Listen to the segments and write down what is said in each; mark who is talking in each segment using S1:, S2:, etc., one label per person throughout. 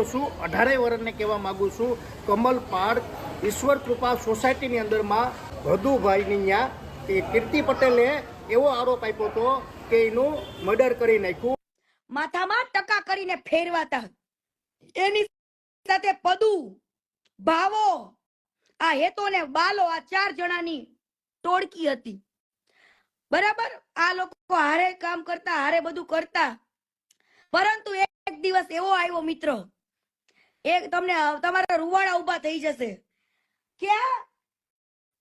S1: આવ્યો છું 18 વર્ષને કહેવા માગું છું કમલ પાર્ક ઈશ્વર કૃપા સોસાયટીની અંદરમાં ભદુભાઈની ત્યાં એ કીર્તિ પટેલે એવો આરોપ આપ્યો હતો કે એનું મર્ડર કરી નાખ્યું,
S2: માથામાં ટકા કરીને ફેરવાતા, એની સાથે પદુ, ભાવો, આ હેતો ને બાલો, આ 4 જણાની ટોળકી હતી. બરાબર, આ લોકો હારે કામ કરતા, હારે બધું કરતા. પરંતુ એક દિવસ એવો આવ્યો મિત્રો, એક તમને તમારા રૂવાડા ઉભા થઈ જશે કે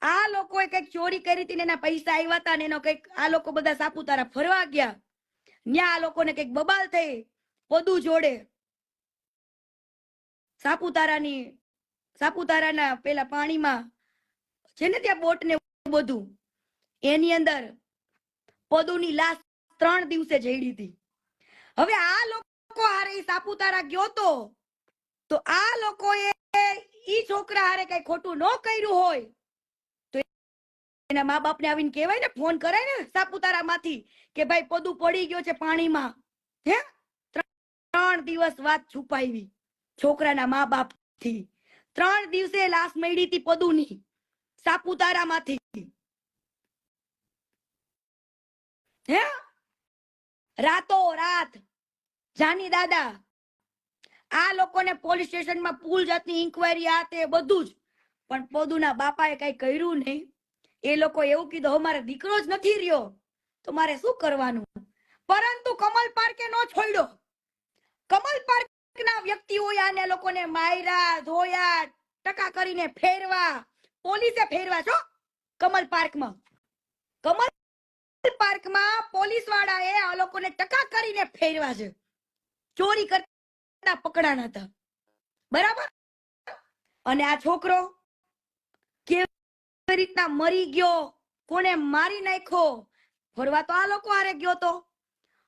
S2: આ લોકોએ કઈક ચોરી કરી હતી ને એના પૈસા આવ્યા હતા ને એનો કઈક આ લોકો બધા સાપુતારા ફરવા ગયા, ન્યા આ લોકોને કઈક બબાલ થઈ પદુ જોડે, સાપુતારાના પેલા પાણીમાં છે ને ત્યાં બોટ ને બધું, એની અંદર પદુની લાશ 3 દિવસે જડી હતી. હવે આ લોકો હારે સાપુતારા ગયો તો આ લોકોએ ઈ છોકરા હારે કઈ ખોટું ન કર્યું હોય તો એના મા બાપને આવીને કહેવાય ને, ફોન કરાય ને સાપુતારા માંથી કે ભાઈ પદુ પડી ગયો છે પાણીમાં. હે 3 દિવસ વાત છુપાવી છોકરાના મા બાપ થી. 3 દિવસે લાશ મળી હતી પદુની સાપુતારા માંથી. હે રાતો રાત જાની દાદા આ લોકોને પોલીસ સ્ટેશનમાં પુલ જાતની ઇન્કવાયરી આ તે બધું જ, પણ પદુના બાપાએ કઈ કર્યું નહીં. એ લોકો એવું કીધું અમારે દીકરો જ નથી રહ્યો તો મારે શું કરવાનું. પરંતુ કમલ પાર્કે નો છોડ્યો. કમલ પાર્કના વ્યક્તિઓએ આને લોકોને માર્યા, ધોયા, ટકા કરીને ફેરવા, પોલીસે ફેરવા છો. કમલ પાર્કમાં પોલીસ વાળાએ આ લોકોને ટકા કરીને ફેરવા છે. ચોરી કરતા પકડાણા હતા. બરાબર, અને આ છોકરો કેવી રીતના મરી ગયો, કોને મારી નાખ્યો, ફરવા તો આ લોકો હારે ગયો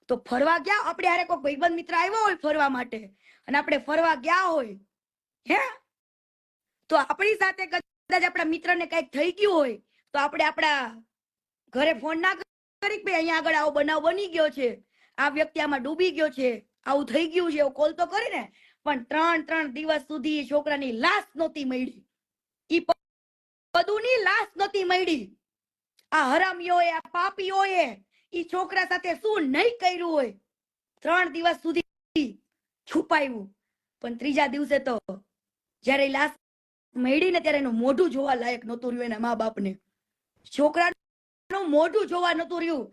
S2: તો ફરવા ગયા આપણે હારે કોઈ ભાઈબંધ મિત્ર આવ્યો હોય ફરવા માટે અને આપણે ફરવા ગયા હોય હે તો આપણી સાથે કદાચ આપણા મિત્રને કઈક થઈ ગયું હોય તો આપણે આપણા ઘરે ફોન ના કરી કે અહીંયા આગળ આવો બનાવ બની ગયો છે, આ વ્યક્તિ આમાં ડૂબી ગયો છે, આવું થઈ ગયું છે, કોલ તો કરીને. પણ 3 દિવસ સુધી છોકરાની લાશ નહોતી મળી, ઈ પદુની લાશ નહોતી મળી. આ હરામીઓએ, આ પાપીઓએ ઈ છોકરા સાથે શું નહીં કર્યું હોય. 3 દિવસ સુધી છુપાયું, પણ 3જા દિવસે તો જયારે લાશ મળી ને ત્યારે એનું મોઢું જોવા લાયક નહોતું રહ્યું એના મા બાપને. છોકરાનું મોઢું જોવા નહોતું રહ્યું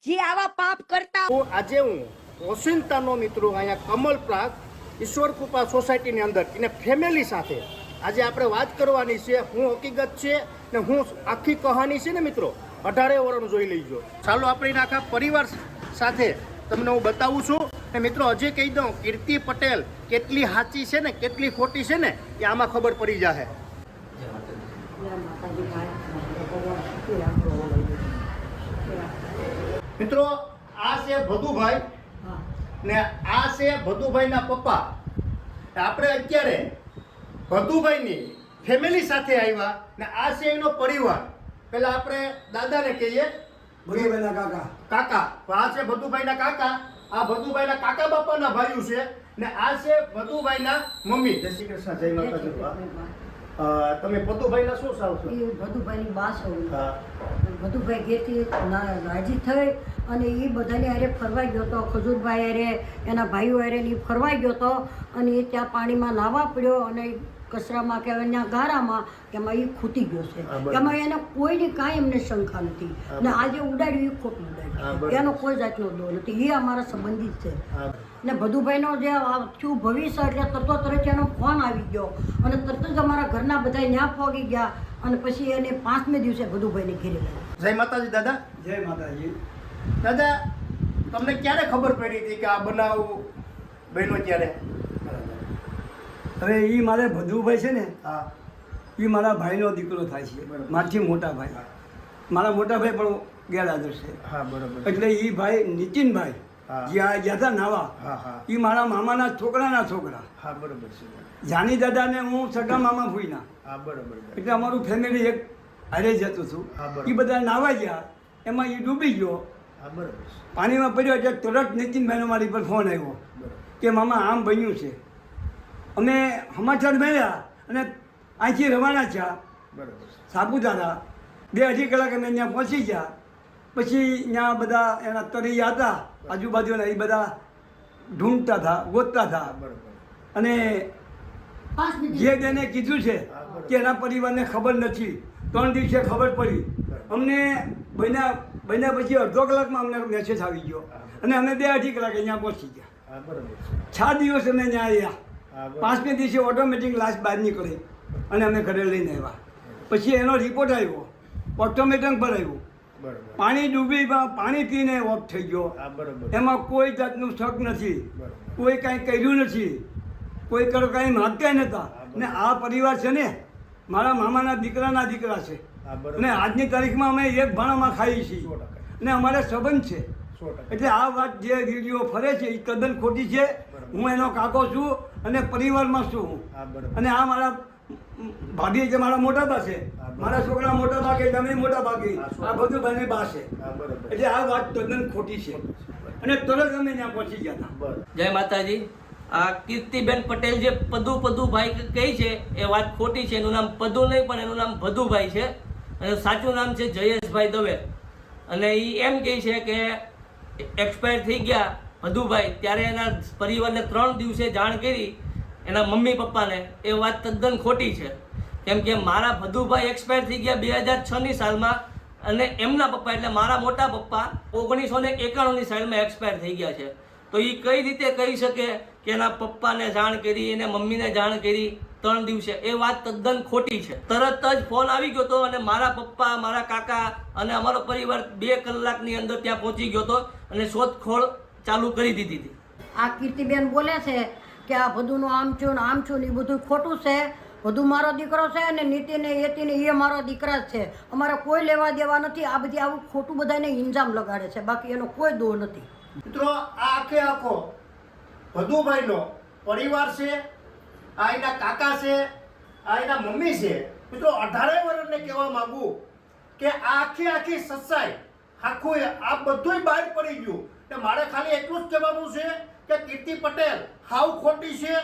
S2: જે આવા પાપ કરતા.
S1: આજે હું ઓસિંતાનો મિત્રો અહીંયા કમલ પાર્ક ઈશ્વર કૃપા સોસાયટીની અંદર એને ફેમિલી સાથે આજે આપણે વાત કરવાની છે. હું હકીકત છે ને હું આખી કહાની છે ને મિત્રો 18 વર્ષનું જોઈ લઈજો. ચાલો આપણે એના આખા પરિવાર સાથે તમને હું બતાવું છું. ને મિત્રો હજી કહી દઉં કીર્તિ પટેલ કેટલી સાચી છે ને કેટલી ખોટી છે ને એ આમાં ખબર પડી જશે. મિત્રો આ છે ભદુભાઈ ને આ છે ભદુભાઈના પપ્પા. આપણે અત્યારે ભદુભાઈની ફેમિલી સાથે આવ્યા ને આ છે એનો પરિવાર. પેલા આપણે દાદાને કહીએ
S3: ભદુભાઈના કાકા.
S1: આ છે ભદુભાઈના કાકા. આ ભદુભાઈના કાકા બાપાના ભાઈઓ છે ને આ છે ભદુભાઈના મમ્મી. જય શ્રી કૃષ્ણ, જય માતાજી. તમે ભદુભાઈના શું સાવ છો?
S3: ભદુભાઈની બા છો. ભદુભાઈ ઘેરથી રાજી થઈ અને એ બધાને હારે ફરવા ગયો હતો. ખજૂરભાઈ હારે એના ભાઈઓ હારે એ ફરવા ગયો હતો અને એ ત્યાં પાણીમાં નાહવા પડ્યો અને કચરામાં કે અહીંયા ગારામાં એમાં એ ખૂટી ગયો છે. એમાં એને કોઈની કાંઈ એમને શંકા નથી ને આજે ઉડાડ્યું એ ખોટું ઉડાડ્યું, એનો કોઈ જાતનો દો નથી. એ અમારા સંબંધિત છે. ને ભદુભાઈનો જે થયું ભવિષ્ય એટલે તરત એનો ફોન આવી ગયો અને તરત જ અમારા ઘરના બધા ત્યાં પહોંચી ગયા અને પછી એને 5મે દિવસે ભદુભાઈને ઘેરે ગયા.
S1: જય માતાજી દાદા.
S3: જય માતાજી.
S1: દાદા તમને ક્યારે ખબર પડી હતી કે આ બનાવ બન્યો ત્યારે?
S4: હવે એ મારે ભદુભાઈ છે ને,
S1: હા,
S4: એ મારા ભાઈનો દીકરો થાય છે, મારથી મોટા ભાઈ. મારા મોટા ભાઈ પણ ગેરહાજર છે.
S1: હા બરાબર.
S4: એટલે એ ભાઈ નીતિનભાઈ જ્યાં ગયા હતા નાવા,
S1: હા હા,
S4: એ મારા મામાના છોકરાના છોકરા.
S1: હા બરાબર છે.
S4: જાની દાદાને હું સગા મામા ફૂઈના.
S1: હા બરાબર.
S4: એટલે અમારું ફેમિલી એક હારે જતું હતું.
S1: હા બરાબર.
S4: એ બધા નાવા ગયા, એમાં એ ડૂબી ગયો.
S1: હા બરાબર.
S4: પાણીમાં પડ્યો એટલે તરત નીતિનભાઈનો મારી પર ફોન આવ્યો કે મામા આમ બન્યું છે. અમે સમાચાર મળ્યા અને અહીંથી રવાના થયા
S1: બરાબર
S4: સાપુતારા 2-2.5 કલાક અમે ત્યાં પહોંચી ગયા. પછી ત્યાં બધા એના તરૈયા હતા આજુબાજુના, એ બધા ઢૂંઢતા હતા, ગોતતા હતા.
S1: બરાબર
S4: અને
S3: 5 મિનિટ
S4: જે બેને કીધું છે કે એના પરિવારને ખબર નથી, 3 દિવસે ખબર પડી. અમને બન્યા પછી અડધો કલાકમાં અમને મેસેજ આવી ગયો અને અમે 2-2.5 કલાકે અહીંયા પહોંચી ગયા.
S1: હા બરાબર
S4: 6 દિવસ અમે ત્યાં આવ્યા.
S1: હા બરાબર
S4: 5મે દિવસે ઓટોમેટિક લાશ બહાર નીકળી અને અમે ઘરે લઈને આવ્યા. પછી એનો રિપોર્ટ આવ્યો, ઓટોમેટિક પર આવ્યું.
S1: બરાબર
S4: પાણી ડૂબી પાણી પીને ઓફ થઈ ગયો.
S1: હા બરાબર
S4: એમાં કોઈ જાતનું શક નથી,
S1: બરાબર
S4: કોઈ કાંઈ કર્યું નથી, કોઈ કાંઈ માગતા નહોતા. ને આ પરિવાર છે ને મારા મામાના દીકરાના દીકરા છે.
S1: હા બરાબર
S4: અને આજની તારીખમાં અમે એક ભાણામાં ખાઈએ છીએ
S1: 100%.
S4: અને અમારે સંબંધ છે.
S1: 100%.
S4: એટલે આ વાત જે વિડીયો ફરે છે એ તદ્દન ખોટી છે. હું એનો કાકો છું અને પરિવારમાં છું હું.
S1: હા બરાબર
S4: અને આ મારા ભાભી છે, મારા મોટા બા છે, મારા છોકરા મોટા ભાગે, તમે મોટા ભાગે, આ બધું બંને બા છે.
S1: હા બરાબર
S4: એટલે આ વાત તદ્દન ખોટી છે. અને તરત અમે ત્યાં પહોંચી ગયા હતા.
S1: બરાબર
S5: જય માતાજી. આ કીર્તિબેન પટેલ જે પદુભાઈ કહે છે એ વાત ખોટી છે. એનું નામ પદુ નહીં પણ એનું નામ ભદુભાઈ છે અને સાચું નામ છે જયેશભાઈ દવે. અને એ એમ કહે છે કે એક્સપાયર થઈ ગયા ભદુભાઈ ત્યારે એના પરિવારને 3 દિવસે જાણ કરી એના મમ્મી પપ્પાને. એ વાત તદ્દન ખોટી છે. કેમ કે મારા ભદુભાઈ એક્સપાયર થઈ ગયા 2006ની સાલમાં અને એમના પપ્પા એટલે મારા મોટા પપ્પા 1991ની સાલમાં એક્સપાયર થઈ ગયા છે. તો એ કઈ રીતે કહી શકે કે એના પપ્પાને જાણ કરી, એને મમ્મીને જાણ કરી 3 દિવસે? એ વાત તદ્દન ખોટી છે. તરત જ ફોન આવી ગયો હતો અને મારા પપ્પા, મારા કાકા અને અમારો પરિવાર 2 કલાકની અંદર ત્યાં પહોંચી ગયો હતો અને શોધખોળ ચાલુ કરી દીધી હતી.
S3: આ કીર્તિબેન બોલે છે કે આ બધુંનું આમ છું ને આમ છું ને એ બધું ખોટું છે. બધું મારો દીકરો છે અને નીતિને યતિને એ મારો દીકરા જ છે. અમારે કોઈ લેવા દેવા નથી. આ બધી આવું ખોટું બધાને ઇન્જામ લગાડે છે, બાકી એનો કોઈ દોષ નથી.
S1: મિત્રો આ આખો ભદુભાઈનો પરિવાર છે, આ એના કાકા છે, આ એના મમ્મી છે. મિત્રો 18 વર્ષને કહેવા માંગુ કે આ આખી સચ્ચાઈ આખું આ બધુંય બહાર પડી ગયું. ને મારે ખાલી એટલું જ કહેવાનું છે કે કીર્તિ પટેલ હાવ ખોટી છે.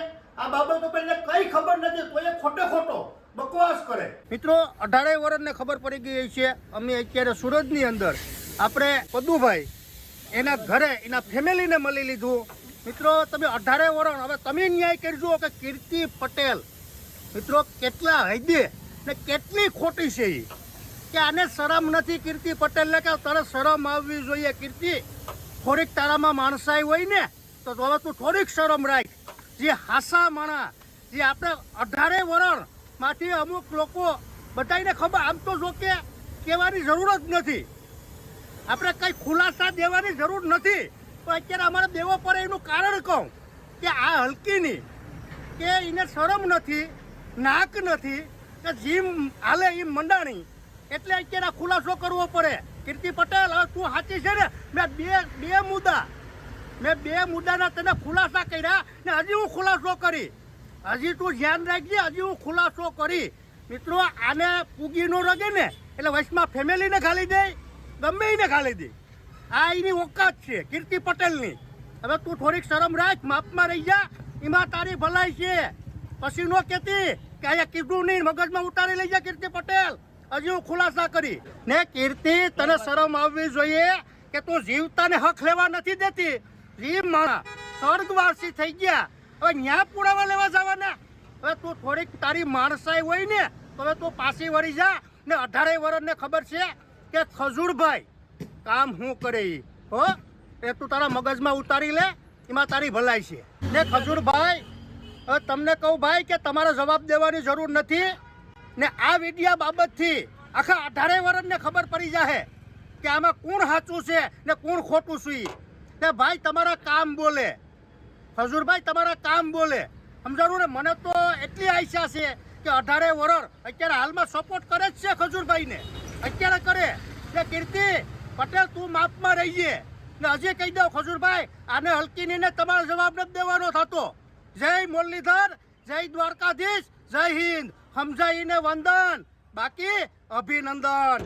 S1: આ બાબતો પર એને કઈ ખબર નથી તો એ ખોટો બકવાસ કરે. મિત્રો 18 વર્ષને ખબર પડી ગઈ છે. અમે અત્યારે સુરતની અંદર આપણે પદુભાઈ એના ઘરે એના ફેમિલીને મળી લીધું. મિત્રો તમે 18 વર્ષ, હવે તમે ન્યાય કરજો કે કીર્તિ પટેલ મિત્રો કેટલા હૈદે ને કેટલી ખોટી છે એ, કે આને શરમ નથી કીર્તિ પટેલને, કે તારે શરમ આવવી જોઈએ. કીર્તિ થોડીક તારામાં માણસાઈ હોય ને તો હવે તું થોડીક શરમ રાખ. જે હાસા માણા, જે આપણે 18 વર્ષમાંથી અમુક લોકો બધાને ખબર, આમ તો જો કે કહેવાની જરૂર જ નથી, આપણે કંઈ ખુલાસા દેવાની જરૂર નથી. તો અત્યારે અમારે દેવો પડે એનું કારણ કહું કે આ હલકીની કે એને શરમ નથી, નાક નથી, કે જીમ હાલે એ મંડાણી, એટલે અત્યારે આ ખુલાસો કરવો પડે. કીર્તિ પટેલ હવે તું સાચી છે ને? મેં બે મુદ્દાના તને ખુલાસા કર્યા ને હજી હું ખુલાસો કરી. હજી તું ધ્યાન રાખજે, હજી હું ખુલાસો કરી. મિત્રો આને પૂગી ન રગે ને એટલે વચમાં ફેમિલીને ખાલી દે, ગમે એને ખાલી દે. આ એની ઓકાત છે કીર્તિ પટેલની. હવે તું થોડીક શરમ રાખ, માપમાં રહી જા, એમાં તારી ભલાઈ છે. પછી નો કહેતી કે અહીંયા કીધું નહીં, મગજમાં ઉતારી લઈ જા કીર્તિ પટેલ. હજી હું ખુલાસા કરી ને. કીર્તિ તને શરમ આવવી જોઈએ કે તું જીવતાને હક લેવા નથી દેતી. જીવ માણા સ્વર્ગવાસી થઈ ગયા, હવે ન્યા પુરાવા લેવા જવાના. હવે તું થોડીક તારી માણસાઈ હોય ને તો હવે તું પાછી વળી જા. ને 18 વર્ષને ખબર છે કે ખજૂરભાઈ કામ શું કરે એ, હો એ તું તારા મગજમાં ઉતારી લે, એમાં તારી ભલાઈ છે. ને ખજૂરભાઈ હવે તમને કહું ભાઈ કે તમારે જવાબ દેવાની જરૂર નથી. ને આ વિડિયા બાબતથી આખા 18 વર્ષને ખબર પડી જાય કે આમાં કોણ સાચું છે ને કોણ ખોટું છે. ને ભાઈ તમારા કામ બોલે, ખજૂરભાઈ તમારા કામ બોલે, સમજાણું ને? મને તો એટલી આશા છે કે 18 વર્ષ અત્યારે હાલમાં સપોર્ટ કરે જ છે ખજૂરભાઈને, અત્યારે કરે. ને કીર્તિ પટેલ તું માપમાં રહીએ. ને હજી કહી દઉં ખજૂરભાઈ, આને હલકીનીને તમારો જવાબ નથી દેવાનો થતો. જય મુરલીધર, જય દ્વારકાધીશ, જય હિન્દ. સમજાઈને વંદન, બાકી અભિનંદન.